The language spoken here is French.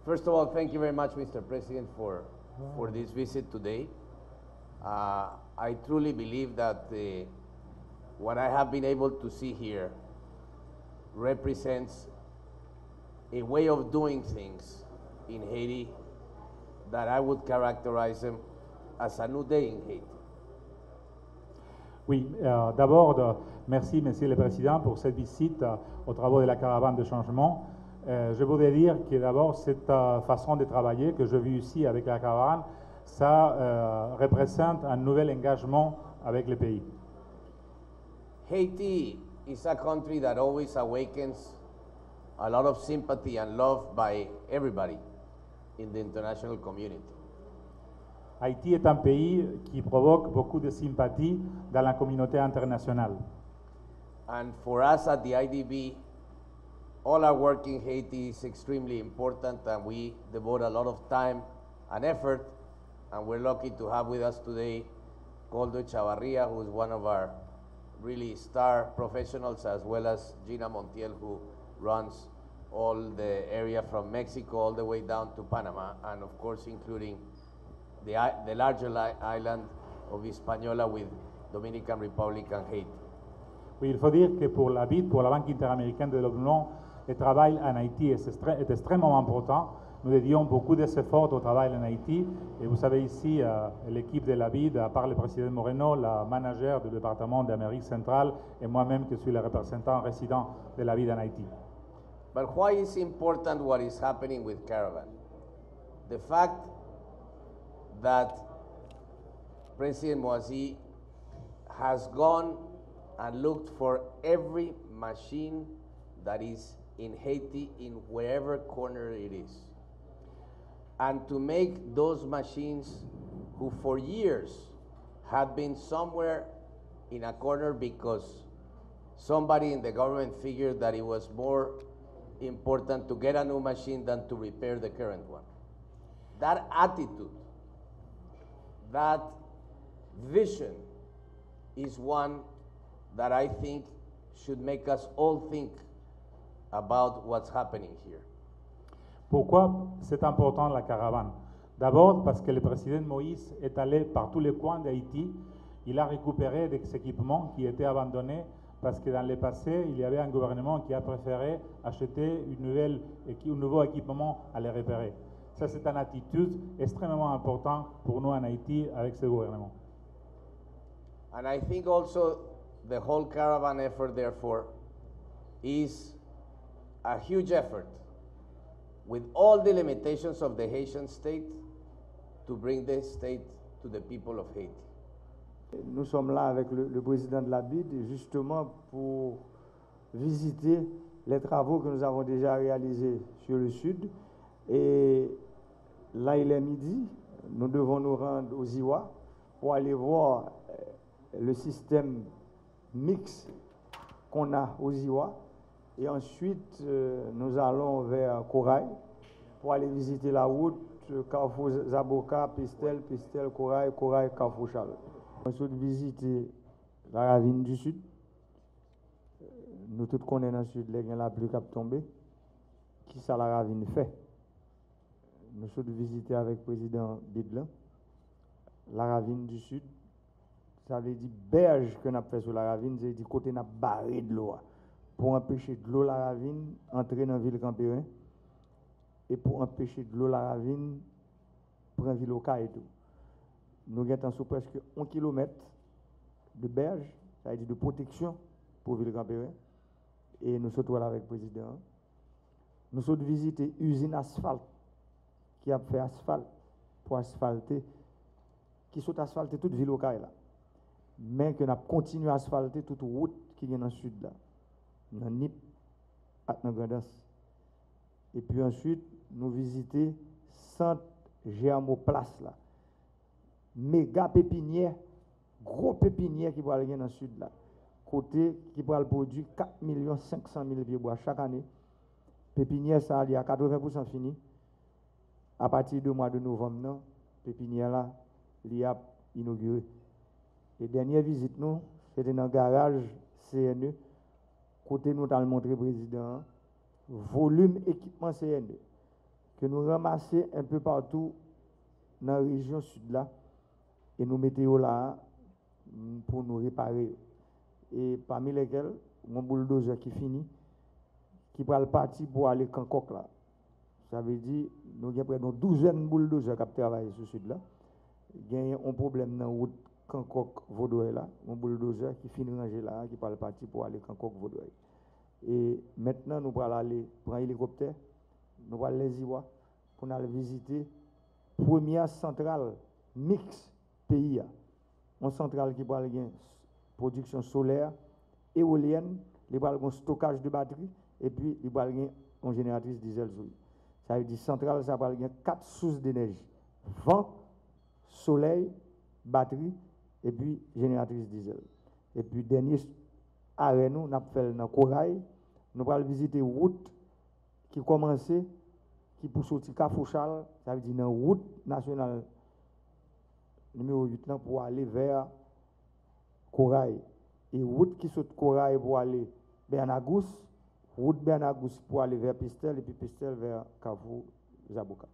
First of all, thank you very much, Mr. President, for this visit today. I truly believe that what I have been able to see here represents a way of doing things in Haiti that I would characterize them as a new day in Haiti. Oui, d'abord, merci, Monsieur le Président, pour cette visite aux travaux de la caravane de changement. Je voudrais dire que d'abord, cette façon de travailler que je vis ici avec la caravane, ça représente un nouvel engagement avec le pays. Haiti is a country that always awakens a lot of sympathy and love by everybody in the international community. Haïti est un pays qui provoque beaucoup de sympathie dans la communauté internationale. And for us at the IDB, all our work in Haiti is extremely important, and we devote a lot of time and effort, and we're lucky to have with us today Goldo Chavarria, who is one of our really star professionals, as well as Gina Montiel, who runs all the area from Mexico all the way down to Panama, and of course including the larger island of Hispaniola with Dominican Republic and Haiti. Oui, il faut dire que pour la BID, pour la Banque interaméricaine de développement, le travail en Haïti est extrêmement important. Nous dédions beaucoup d'efforts au travail en Haïti. Et vous savez ici, l'équipe de la BID, à part le président Moreno, la manager du département d'Amérique centrale, et moi-même qui suis le représentant résident de la BID en Haïti. But why is important what is happening with Caravan? The fact that President Moazi has gone and looked for every machine that is in Haiti in wherever corner it is. And to make those machines who for years had been somewhere in a corner because somebody in the government figured that it was more important to get a new machine than to repair the current one. That attitude, that vision is one that I think should make us all think about what's happening here. Pourquoi c'est important la caravane? D'abord parce que le président Moïse est allé par tous les coins d'Haïti. Il a récupéré des équipements qui étaient abandonnés parce que dans le passé, il y avait un gouvernement qui a préféré acheter un nouveau équipement à les repérer. Ça, c'est une attitude extrêmement importante pour nous en Haïti avec ce gouvernement. And I think also the whole caravan effort, therefore, is a huge effort with all the limitations of the Haitian state to bring the state to the people of Haiti. Nous sommes là avec le président de la BID justement pour visiter les travaux que nous avons déjà réalisés sur le sud. Et là, il est midi, nous devons nous rendre aux Iwa pour aller voir le système mix qu'on a aux Iwa. Et ensuite, nous allons vers Corail pour aller visiter la route Carrefour Zaboka, Pistel, Corail, Carrefour Charles. Ensuite, visiter la ravine du Sud. Nous tous connaissons dans le Sud, les gens la pluie qui a tombé. Qui ça la ravine fait? Nous sommes visiter avec le président Bidlan. La ravine du Sud, ça veut dire berge que nous avons fait sur la ravine, c'est dire côté n'a barré de l'eau. Pour empêcher de l'eau la ravine entrer dans la ville Campérin et pour empêcher de l'eau la ravine prendre ville au cas et tout. Nous avons sur presque 1 km de berge, ça veut dire de protection pour ville Campérin. Et nous sommes là avec le président. Nous sommes visiter usine asphalte qui a fait asphalte pour asphalter, qui sont asphaltés toute ville au cas là. Mais que nous continué à asphalter toute route qui est dans le sud là. Dans Nip, à Grandance. Et puis ensuite, nous visiter centre Géamo Place là. Méga pépinière, gros pépinière qui va aller dans le sud là. Côté qui va produire 4 500 000 pieds bois chaque année. Pépinière ça il y a 80% fini. À partir du mois de novembre, non, pépinière là, il y a inauguré. Et dernière visite nous, c'était dans le garage CNE. Côté nous avons montré président volume équipement CNE. que nous ramassions un peu partout dans la région sud là et nous mettons là pour nous réparer. Et parmi lesquels, mon bulldozer qui finit, qui prend le parti pour aller à Kankok là. Ça veut dire, nous avons près d'une douzaine de bulldozers qui travaillent sur ce sud là. Il y a un problème dans la route Kankok-Vaudreuil là, un bulldozer qui finit ranger là, qui prend le parti pour aller à Kankok-Vaudreuil. Et maintenant, nous allons aller prendre l'hélicoptère, nous allons les Ivoires pour aller visiter la première centrale mixte pays. Une centrale qui va avoir production solaire, éolienne, il va avoir un stockage de batterie et puis il va avoir une génératrice diesel. Ça veut dire centrale, ça va avoir 4 sources d'énergie. Vent, soleil, batterie et puis génératrice diesel. Et puis dernier arrêt nous avons fait dans Corail, nous allons visiter une route qui commence, qui pour sortir Kafouchal, ça veut dire dans la route nationale numéro 8 pour aller vers Corail. Et route qui saute Corail pour aller Bernagous, route Bernagous pour aller vers Pistel et puis Pistel vers Kafou Zabouka.